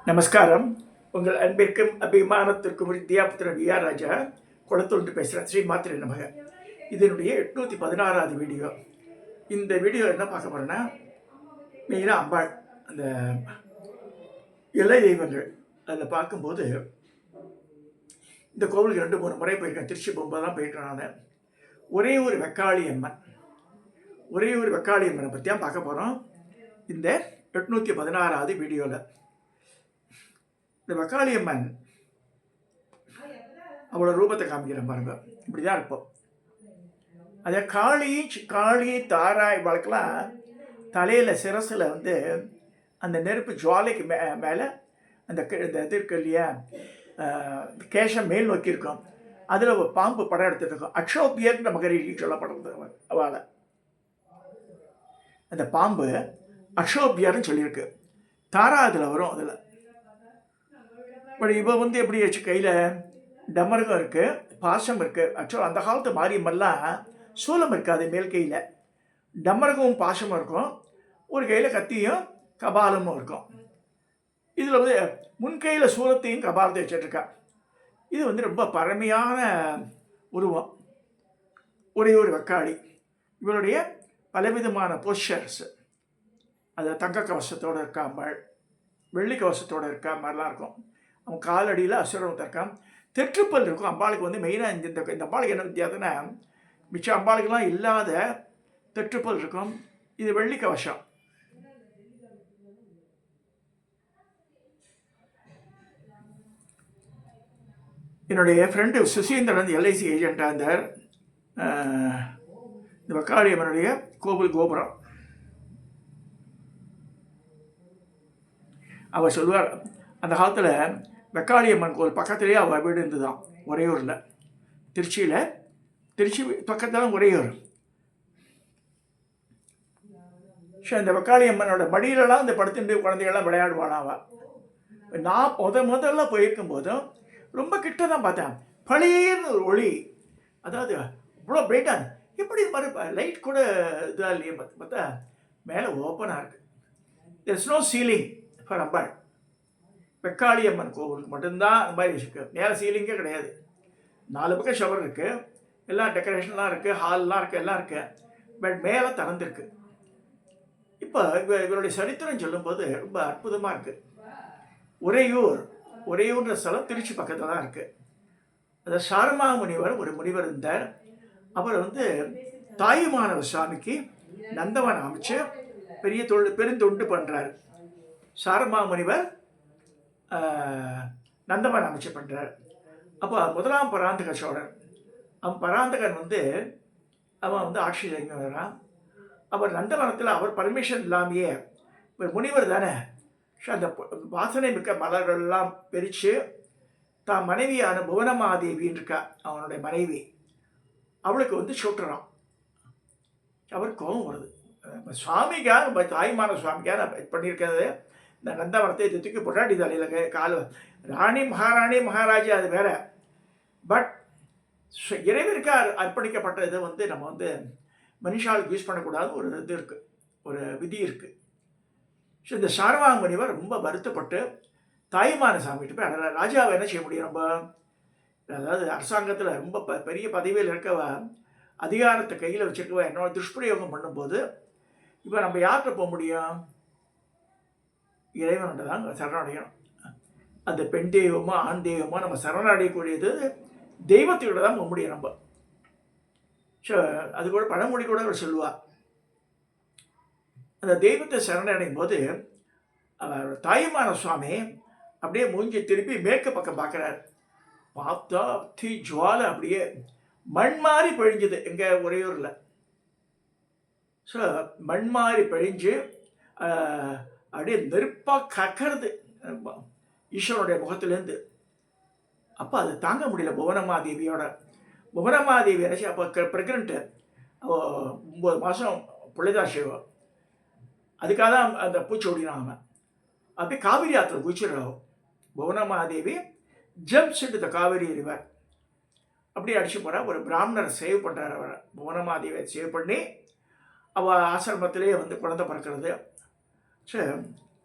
நமஸ்காரம். உங்கள் அன்பிற்கும் அபிமானத்திற்கும் வித்யாபுத்திரன் விஆர் ராஜா குளத்தொன்று பேசுகிறேன். ஸ்ரீ மாத்திரை நமக. இதனுடைய 816வது வீடியோ. இந்த வீடியோ என்ன பார்க்க போகிறேன்னா, மெயினாக அம்பாள் அந்த எல்லை தெய்வங்கள் அதில் பார்க்கும்போது இந்த கோவிலுக்கு 2-3 முறை போயிருக்கேன். திருச்சி பொம்பை தான் போயிருக்கேன் நான். ஒரே ஒரு வெக்காளி அம்மனை பற்றி தான் பார்க்க போகிறோம் இந்த 816வது வீடியோவில். இந்த வெக்காளி அம்மன் அவளோட ரூபத்தை காமிக்கிறேன் பாருங்க. இப்படி தான் இருப்போம். அதே காளி தாராய் வழக்கெல்லாம் தலையில் சிரசில் அந்த நெருப்பு ஜுவாலைக்கு மேலே அந்த இது இருக்கு இல்லையா, கேஷம் மேல் நோக்கி இருக்கும். அதில் ஒரு பாம்பு படம் எடுத்துகிட்டு இருக்கும். அக்ஷோபியர்ன்ற மகரிஷி சொல்லப்படுறது அவளை. அந்த பாம்பு அக்ஷோபியர்னு சொல்லியிருக்கு. தாரா அதில் வரும். அதில் பட் இப்போ எப்படி வச்சு கையில் டமருகம் இருக்குது, பாசம் இருக்குது. ஆக்சுவலாக அந்த காலத்து மாரியம்மெல்லாம் சூலம் இருக்காது, மேல் கையில் டமருகமும் பாசமும் இருக்கும். ஒரு கையில் கத்தியும் கபாலமும் இருக்கும். இதில் முன்கையில் சூலத்தையும் கபாலத்தையும் வச்சுட்ருக்கா. இது ரொம்ப பழமையான உருவம். ஒரே ஒரு வெக்காளி. இவருடைய பலவிதமான போஸ்டர்ஸ், அது தங்க கவசத்தோடு இருக்கா அம்பாள், வெள்ளி கவசத்தோடு இருக்கா மாதிரிலாம் இருக்கும். அவன் காலடியில் அசுரம் இருக்கான். தெற்றுப்பல் இருக்கும் அம்பாளுக்கு. மெயினாக இந்த அம்பாளுக்கு என்ன வித்தியாசம்னா, மிச்ச அம்பாளுக்கெல்லாம் இல்லாத தெற்றுப்பல் இருக்கும். இது வெள்ளி கவசம். என்னுடைய ஃப்ரெண்டு சுசீந்திரன் எல்ஐசி ஏஜென்ட்டாக இருந்தார். இந்த வெக்காளி அம்மனுடைய கோவில் கோபுரம் அவர் சொல்லுவார், அந்த காலத்தில் வெக்காளி அம்மன் கோவில் பக்கத்துலேயே அவள் வீடு இருந்துதான், உறையூரில். திருச்சி பக்கத்தில் உறையூர். ஸோ இந்த வெக்காளி அம்மனோட மடியிலலாம் இந்த படுத்துட்டு குழந்தைகள்லாம் விளையாடுவாளாம் அவள். நான் முதல்ல போயிருக்கும் போதும் ரொம்ப கிட்ட தான் பார்த்தேன். பழையன்னு ஒரு ஒளி, அதாவது இவ்வளோ பிரைட்டாக, எப்படி இது மாதிரி லைட் கூட இதாக இல்லையே. பார்த்தா மேலே ஓப்பனாக இருக்குது. there's no ceiling for அம்பாள். வெக்காளி அம்மன் கோவிலுக்கு மட்டும்தான் அந்த மாதிரி வச்சுருக்கு. மேலே சீலிங்கே கிடையாது. 4 பக்கம் ஷவர் இருக்குது, எல்லாம் டெக்கரேஷன்லாம் இருக்குது, ஹால்லாம் இருக்குது, எல்லாம் இருக்குது. பட் மேலே திறந்துருக்கு. இப்போ இவருடைய சரித்திரம் சொல்லும்போது ரொம்ப அற்புதமாக இருக்குது. உறையூர்ன்ற ஸ்தலம் திருச்சி பக்கத்தில் தான் இருக்குது. அந்த சாரமா முனிவர் ஒரு முனிவர் இருந்தார். அவர் தாயுமானவர் சுவாமிக்கு நந்தவனம் அமைச்சு பெருந்தொண்டு பண்ணுறார். சாரமா முனிவர் நந்தவனம் அமைச்சு பண்ணுறார். அப்போ முதலாம் பராந்தக சோழன், அவன் பராந்தகன் அவன் ஆட்சி செய்ய வரான். அவர் நந்தவனத்தில் அவர் பர்மிஷன் இல்லாமையே, ஒரு முனிவர் தானே, அந்த வாசனை மிக்க மலர்கள்லாம் பிரித்து தான் மனைவியான புவனமாதேவின்னு இருக்கா, அவனுடைய மனைவி, அவளுக்கு சுட்டுறான். அவர் கோபம் வருது. சுவாமிக்காக, தாய்மான சுவாமிக்காக நான் பண்ணியிருக்கிறது இந்த நந்தவனத்தை தூக்கி பொட்டாட்டி தலையில் கால ராணி மகாராஜா அது வேற. பட் இறைவனுக்கு அர்ப்பணிக்கப்பட்ட இதை நம்ம மனுஷாளுக்கு யூஸ் பண்ணக்கூடாது ஒரு இது இருக்குது, ஒரு விதி இருக்குது. ஸோ இந்த சாரமா முனிவர் ரொம்ப வருத்தப்பட்டு தாய்மான சாமிகிட்ட போய் ராஜாவை என்ன செய்ய முடியும், நம்ம அதாவது அரசாங்கத்தில் ரொம்ப பெரிய பதவியில் இருக்கவ, அதிகாரத்தை கையில் வச்சுருக்கவ என்னோட துஷ்பிரயோகம் பண்ணும்போது இப்போ நம்ம யார்கிட்ட போக முடியும்? இறைவன்கிட்ட தான் சரணடையணும். அந்த பெண் தெய்வமோ ஆண் தெய்வமோ நம்ம சரணடையக்கூடியது தெய்வத்தோட தான் போக முடியும் நம்ம. ஸோ அது கூட பழமொழி கூட அவர் சொல்லுவாள். அந்த தெய்வத்தை சரணடையும் போது தாயுமான சுவாமி அப்படியே மூஞ்சி திருப்பி மேற்கு பக்கம் பார்க்குறாரு. பார்த்தா ஜுவாலை அப்படியே மண் மாறி பிழிஞ்சுது எங்கள் உறையூரில். ஸோ மண் மாறி பிழிஞ்சு அப்படியே நெருப்பாக கக்கறது ஈஸ்வரனுடைய முகத்துலேருந்து. அப்போ அது தாங்க முடியல புவனமாதேவி நினச்சி. அப்போ ப்ரெக்னென்ட்டு, 9 மாதம் புள்ளிதாசிவம். அதுக்காக தான் அந்த பூச்சோடினான் அவன். அப்படியே காவிரி ஆற்றுல குதிச்சிடுறான். Bhuvanamadevi jumps into the Kaveri river. அப்படியே அடிச்சு போகிறா. ஒரு பிராமணரை சேவ் பண்ணுறாரு. அவரை புவனமாதேவியை சேவ் பண்ணி அவள் ஆசிரமத்திலே குழந்தை பிறக்கிறது. சரி,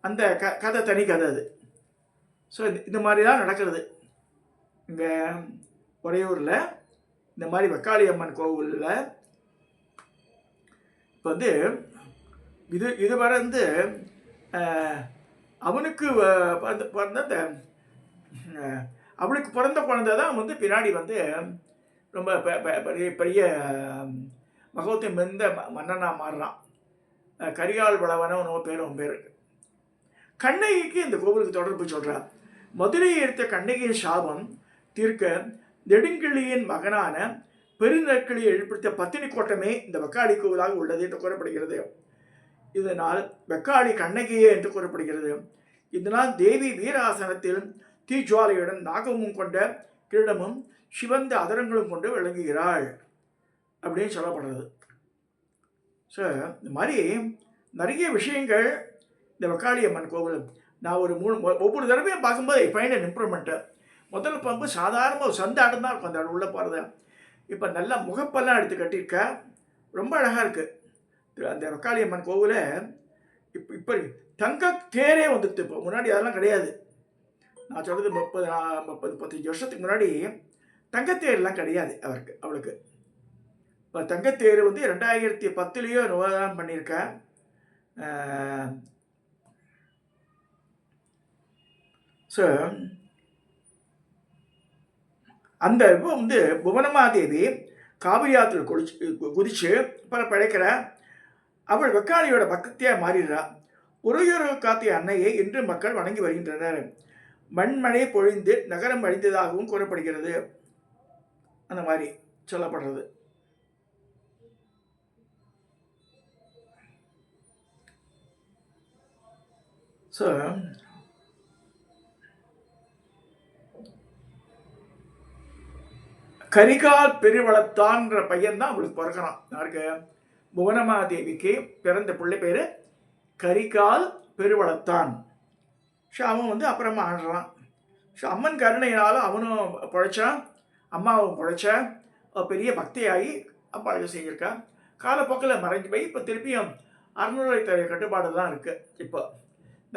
அந்த கதை தனி கதை அது. ஸோ இந்த மாதிரி தான் நடக்கிறது இங்கே உறையூரில். இந்த மாதிரி வெக்காளி அம்மன் கோவிலில் இப்போ வந்து இதுவரை வந்து அவனுக்கு பிறந்த அவளுக்கு பிறந்த குழந்தை தான் வந்து பின்னாடி வந்து ரொம்ப பெரிய பெரிய மகோத்தை மெந்த மன்னனாக மாறுறான். கரிகால் வளவனோ அவன் பேர். கண்ணகிக்கு இந்த கோவிலுக்கு தொடர்பு சொல்கிறார். மதுரையை எடுத்த கண்ணகியின் சாபம் தீர்க்க நெடுங்கிள்ளியின் மகனான பெருநற்கிளியை ஏற்படுத்திய பத்தினி கோட்டமே இந்த வெக்காளி கோவிலாக உள்ளது என்று கூறப்படுகிறது. இதனால் வெக்காளி கண்ணகியே என்று கூறப்படுகிறது. இதனால் தேவி வீராசனத்தில் தீஜ்வாலையுடன் நாகமும் கொண்ட கிரீடமும் சிவந்த அதரங்களும் கொண்டு விளங்குகிறாள் அப்படின்னு சொல்லப்படுறது. ஸோ இந்த மாதிரி நிறைய விஷயங்கள் இந்த வெக்காளி அம்மன் கோவில். நான் ஒரு ஒவ்வொரு தடவையும் பார்க்கும்போது ஐ ஃபைண்ட் அன் இம்ப்ரூவ்மெண்ட்டு. முதல்ல பார்க்கும்போது சாதாரணமாக ஒரு சந்தாடம் தான் இருக்கும் அந்த உள்ளே போகிறது. இப்போ நல்லா முகப்பெல்லாம் எடுத்து கட்டியிருக்க ரொம்ப அழகாக இருக்குது அந்த வெக்காளி அம்மன் கோவிலை. இப்போ தங்க தேரே வந்துடுது. இப்போ முன்னாடி அதெல்லாம் கிடையாது. நான் சொல்கிறது 35 வருஷத்துக்கு முன்னாடி தங்கத்தேர்லாம் கிடையாது அவளுக்கு. இப்போ தங்கத்தேர் வந்து 2010 நிர்வாகம் பண்ணியிருக்கேன். ஸோ அந்த இப்போ வந்து புவனமாதேவி காவிரி ஆற்றுல குதிச்சு அப்புறம் பிழைக்கிற அவள் வெக்காளியோட பக்தியாக மாறிடுறா. உறையூர் காத்திய அன்னையை இன்று மக்கள் வணங்கி வருகின்றனர். மண்மழை பொழிந்து நகரம் அழிந்ததாகவும் கூறப்படுகிறது. அந்த மாதிரி சொல்லப்படுறது. ஸோ கரிகால் பெருவளத்தான்ற பையன் தான் அவளுக்கு பிறக்கிறான். யாருக்கு? புவனமாதேவிக்கு பிறந்த பிள்ளை பேர் கரிகால் பெருவளத்தான். ஸோ அவன் வந்து அப்புறமா ஆடுறான். ஸோ அம்மன் கருணையினால் அவனும் பிழைச்சான், அம்மாவும் பிழைச்ச பெரிய பக்தியாகி அம்பாளுக்கு செஞ்சிருக்கான். காலப்போக்கில் மறைஞ்சு போய் இப்போ திருப்பியும் அறநிலையத்துறை கட்டுப்பாடு தான் இருக்குது. இப்போ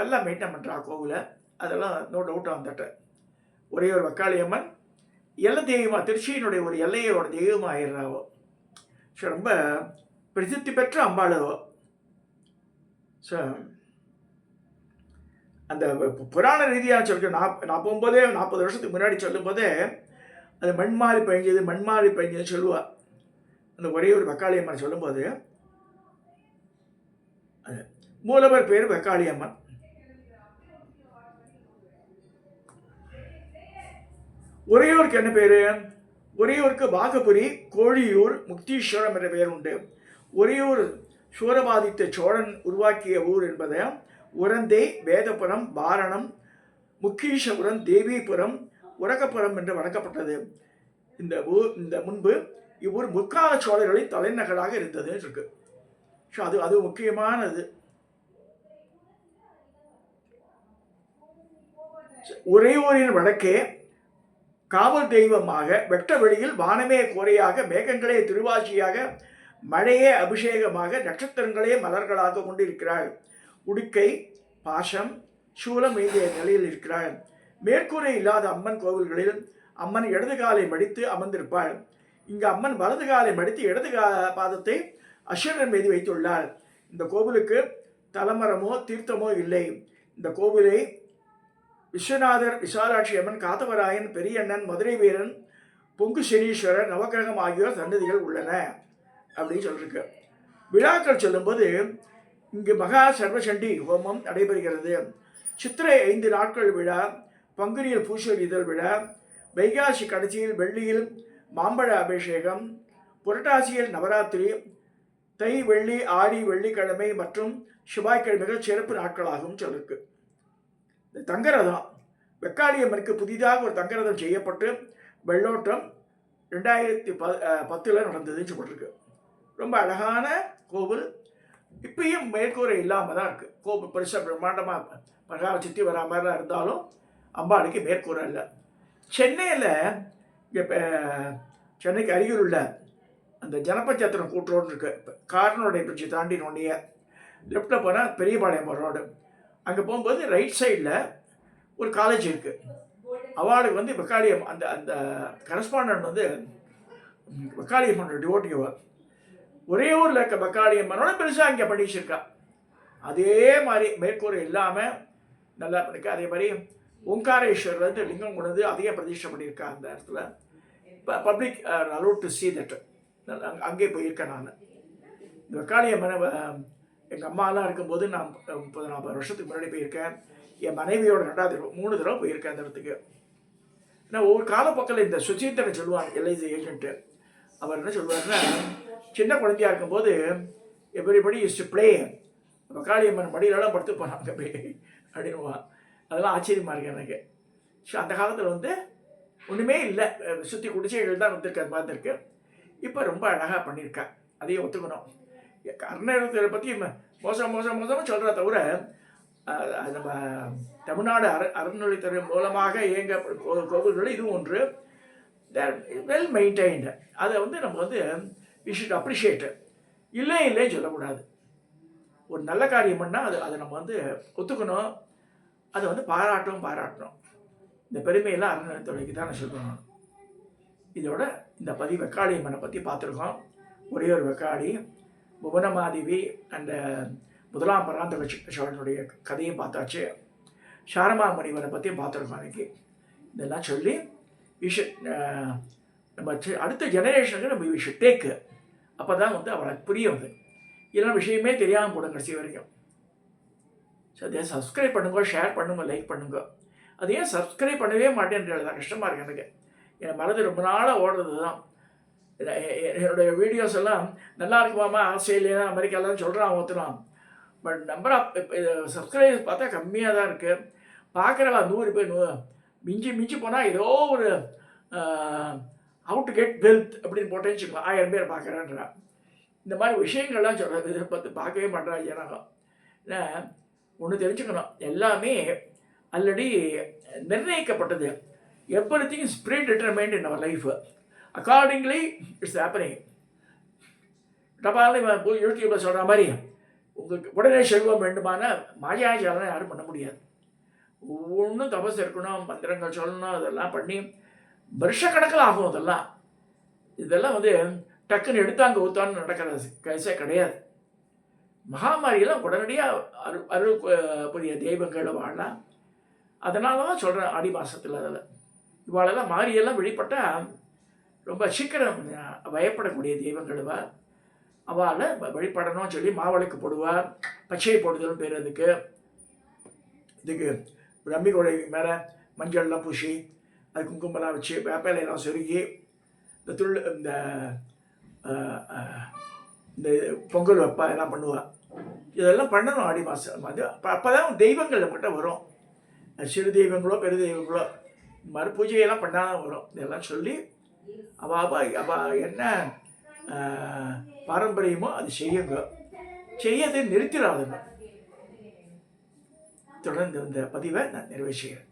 நல்லா மெயின்டைன் பண்ணுறா கோவிலை. அதெல்லாம் நோ டவுட் வந்துட்டு. ஒரே ஒரு வெக்காளி அம்மன் எல்லை தெய்வமாக, திருச்சியினுடைய ஒரு எல்லையோட தெய்வமாக ஆயிடுறாவோ. ஸோ ரொம்ப பிரசித்தி பெற்ற அம்பாளவோ. ஸோ அந்த புராண ரீதியாக சொல்லிட்டு நான் போகும்போதே 40 வருஷத்துக்கு முன்னாடி சொல்லும்போதே அது மண்மாறி பெஞ்சதுன்னு சொல்லுவாள். அந்த ஒரே ஒரு வெக்காளி அம்மன் சொல்லும்போது மூலவர் பேர் வெக்காளி அம்மன். உறையூருக்கு என்ன பேர்? உறையூருக்கு வாகபுரி, கோழியூர், முக்தீஸ்வரம் என்ற பெயர் உண்டு. உறையூர் சூரபாதித்த சோழன் உருவாக்கிய ஊர் என்பதை உரந்தை, வேதபுரம், பாரணம், முக்கீஷபுரம், தேவிபுரம், உரகப்புறம் என்று வழங்கப்பட்டது. இந்த முன்பு இவ்வூர் முற்கால சோழர்களின் தலைநகராக இருந்தது இருக்கு. ஸோ அது முக்கியமானது. உறையூரின் வடக்கே காவல் தெய்வமாக, வெட்ட வெளியில் வானமே கோரையாக, மேகங்களே திருவாசியாக, மழையே அபிஷேகமாக, நட்சத்திரங்களே மலர்களாக கொண்டிருக்கிறாள். உடுக்கை, பாசம், சூலம் மீதிய நிலையில் இருக்கிறாள். மேற்கூரை இல்லாத அம்மன் கோவில்களில் அம்மன் இடது காலை மடித்து அமர்ந்திருப்பாள். இங்கு அம்மன் வலது காலை மடித்து இடது பாதத்தை அஸ்வரன் மீது வைத்துள்ளாள். இந்த கோவிலுக்கு தலமரமோ தீர்த்தமோ இல்லை. இந்த கோவிலை விஸ்வநாதர், விசாலாட்சி அம்மன், காத்தவராயன், பெரியண்ணன், மதுரை வீரன், பொங்கு சனீஸ்வரர், நவக்கிரகம் ஆகியோர் சன்னதிகள் உள்ளன அப்படின்னு சொல்லியிருக்கு. விழாக்கள் சொல்லும்போது இங்கு மகா சர்வசண்டி ஹோமம் நடைபெறுகிறது. சித்திரை 5 நாட்கள் விழா, பங்குனியில் பூசொரிதல் விழா, வைகாசி கடைசியில் வெள்ளியில் மாம்பழ அபிஷேகம், புரட்டாசியில் நவராத்திரி, தை, வெள்ளி, ஆடி, வெள்ளிக்கிழமை மற்றும் செவ்வாய்க்கிழமைகள் சிறப்பு நாட்களாகவும் சொல்லிருக்கு. இந்த தங்கரதம் வெக்காளி அம்மனுக்கு புதிதாக ஒரு தங்கரதம் செய்யப்பட்டு வெள்ளோட்டம் 2010 நடந்ததுன்னு சொல்லிருக்கு. ரொம்ப அழகான கோவில். இப்பயும் மேற்கூரை இல்லாமல் தான் இருக்குது. கோவில் பெருசாக பிரம்மாண்டமாக பிரகார சுற்றி வரா மாதிரிலாம் இருந்தாலும் அம்பாளுக்கு மேற்கூரை இல்லை. சென்னையில் இங்கே சென்னைக்கு அருகில் உள்ள அந்த ஜனபஞ்சாத்திரம் கூட்டுரோடு இருக்குது. காரனுடைய பிரிட்ஜை தாண்டி நோண்டிய லெஃப்டில் போனால் பெரியபாளையம் ரோடு. அங்கே போகும்போது ரைட் சைடில் ஒரு காலேஜ் இருக்குது. அவளுக்கு வந்து வெக்காளியம் அந்த அந்த கரஸ்பாண்டன்ட் வந்து வெக்காளியம்மனோட டிவோட்டிவா ஒரே ஊரில் இருக்க வெக்காளியம்மனோட பெருசாக இங்கே பண்ணி வச்சிருக்கா. அதே மாதிரி மேற்கூரை இல்லாமல் நல்லா பண்ணிருக்கா. அதே மாதிரி ஓங்காரேஸ்வரர் வந்து லிங்கம் கொண்டு வந்து அதையே பிரதிஷ்டை பண்ணியிருக்கா. அந்த இடத்துல public allot to see that. அங்கே போயிருக்கேன் நான். இந்த வெக்காளியம்மனை எங்கள் அம்மாலாம் இருக்கும்போது நான் 30-40 வருஷத்துக்கு முன்னாடி போயிருக்கேன். என் மனைவியோட 3 தடவை போயிருக்கேன் அந்த இடத்துக்கு. ஏன்னா ஒவ்வொரு காலப்பக்கில் இந்த சுச்சீந்திரன் சொல்லுவாங்க, எல்ஐசி ஏஜென்ட்டு. அவர் என்ன சொல்லுவாருன்னா, சின்ன குழந்தையாக இருக்கும்போது everybody use to play, Vekkaliamman மடியிலலாம் படுத்து போனாங்க போய் அப்படின்னுவான். அதெல்லாம் ஆச்சரியமாக இருக்குது எனக்கு. ஸோ அந்த காலத்தில் வந்து ஒன்றுமே இல்லை, சுற்றி குடிசைகள் தான் வந்துருக்கு, அது மாதிரி இருக்குது. இப்போ ரொம்ப அழகாக பண்ணியிருக்கா, அதையும் ஒத்துக்கணும். அறநிலையத்துறை பற்றி மோசமாக சொல்கிறத தவிர நம்ம தமிழ்நாடு அறநிலையத்துறை மூலமாக இயங்க கோவில்கள் இதுவும் ஒன்று. தேர் வெல் மெயின்டைன்டு. அதை வந்து நம்ம வந்து வி ஷுட் அப்ரிஷியேட்டு. இல்லைன்னு சொல்லக்கூடாது. ஒரு நல்ல காரியம் பண்ணால் அதை நம்ம வந்து ஒத்துக்கணும், அதை வந்து பாராட்டணும். இந்த பெருமையெல்லாம் அறநிலையத்துறைக்கு தான் நான் சொல்லணும். இதோட இந்த வெக்காளியம்மனை பற்றி பார்த்துருக்கோம். ஒரே ஒரு வெக்காளி புவனமாதேவி அந்த முதலாம் பராந்தக சோழனுடைய கதையும் பார்த்தாச்சு. சாரமா முனிவரை பற்றியும் பார்த்துருக்கோம் அன்றைக்கி. இதெல்லாம் சொல்லி நம்ம அடுத்த ஜெனரேஷனுக்கு நம்ம வி ஷுட் டேக்கு. அப்போ தான் வந்து அவளுக்கு புரியும். அது இல்லைன்னா விஷயமே தெரியாமல் போடும் கடைசி வரைக்கும். ஸோ அதை சப்ஸ்கிரைப் பண்ணுங்க, ஷேர் பண்ணுங்க, லைக் பண்ணுங்க. அது ஏன் சப்ஸ்கிரைப் பண்ணவே மாட்டேன்றது தான் கஷ்டமாக இருக்குது எனக்கு. என் மனது ரொம்ப நாளாக ஓடுறது தான். என்னுடைய வீடியோஸ் எல்லாம் நல்லா இருக்குமாமா, ஆஸ்திரேலியா அமெரிக்காலாம் சொல்கிறான் ஒருத்தலாம். பட் நம்பர் ஆஃப் சப்ஸ்கிரைபர்ஸ் பார்த்தா கம்மியாக தான் இருக்குது. பார்க்குறவா 100 பேர், மிஞ்சி போனால் ஏதோ ஒரு ஹவு டு கெட் வெல்த் அப்படின்னு போட்டேன்னு வச்சுக்கோங்க, 1000 பேர் பார்க்குறேன்றான். இந்த மாதிரி விஷயங்கள்லாம் சொல்கிறது இதை பார்க்கவே மாட்டேறாங்க ஜனகம். ஏன்னா ஒன்று தெரிஞ்சுக்கணும், எல்லாமே ஆல்ரெடி நிர்ணயிக்கப்பட்டது. Everything is predetermined in our life. Accordingly it's happening. டபால் யூடியூப்பில் சொல்கிற மாதிரி உங்களுக்கு உடனே செல்வம் வேண்டுமான மாயாஜாலம் யாரும் பண்ண முடியாது. ஒவ்வொன்றும் தபஸ் இருக்கணும், மந்திரங்கள் சொல்லணும், அதெல்லாம் பண்ணி வருஷக்கணக்கில் ஆகும். இதெல்லாம் வந்து டக்குன்னு எடுத்தாங்க ஊத்தான்னு நடக்கிற கேஸே கிடையாது. மகாமாரியெல்லாம் உடனடியாக அருள் புரிய தெய்வங்களை வாழலாம். அதனால தான் சொல்கிறேன், ஆடி மாதத்தில் அதில் இவாளெல்லாம் மாரியெல்லாம் வெளிப்பட்டால் ரொம்ப சீக்கிரம் பயப்படக்கூடிய தெய்வங்கள்வா. அவளை வழிபடணும்னு சொல்லி மாவளுக்கு போடுவார், பச்சை போடுதல்னு பேர் அதுக்கு. இதுக்கு ரம்பிகோடை மேலே மஞ்சள்லாம் பூசி, அது குங்குமம்லாம் வச்சு, வேப்பலையெல்லாம் சொருகி, இந்த இந்த பொங்கல் வைப்பா எல்லாம் பண்ணுவாள். இதெல்லாம் பண்ணணும் ஆடி மாதம். அது அப்போ தான் தெய்வங்கள் நம்மகிட்ட வரும். சிறு தெய்வங்களோ பெரு தெய்வங்களோ இந்த மாதிரி பூஜையெல்லாம் பண்ணாதான் வரும். இதெல்லாம் சொல்லி அவள் என்ன பாரம்பரியமோ அது செய்யதை நிறுத்திடாதுங்க. தொடர்ந்து இந்த பதிவை நான் நிறைவு செய்கிறேன்.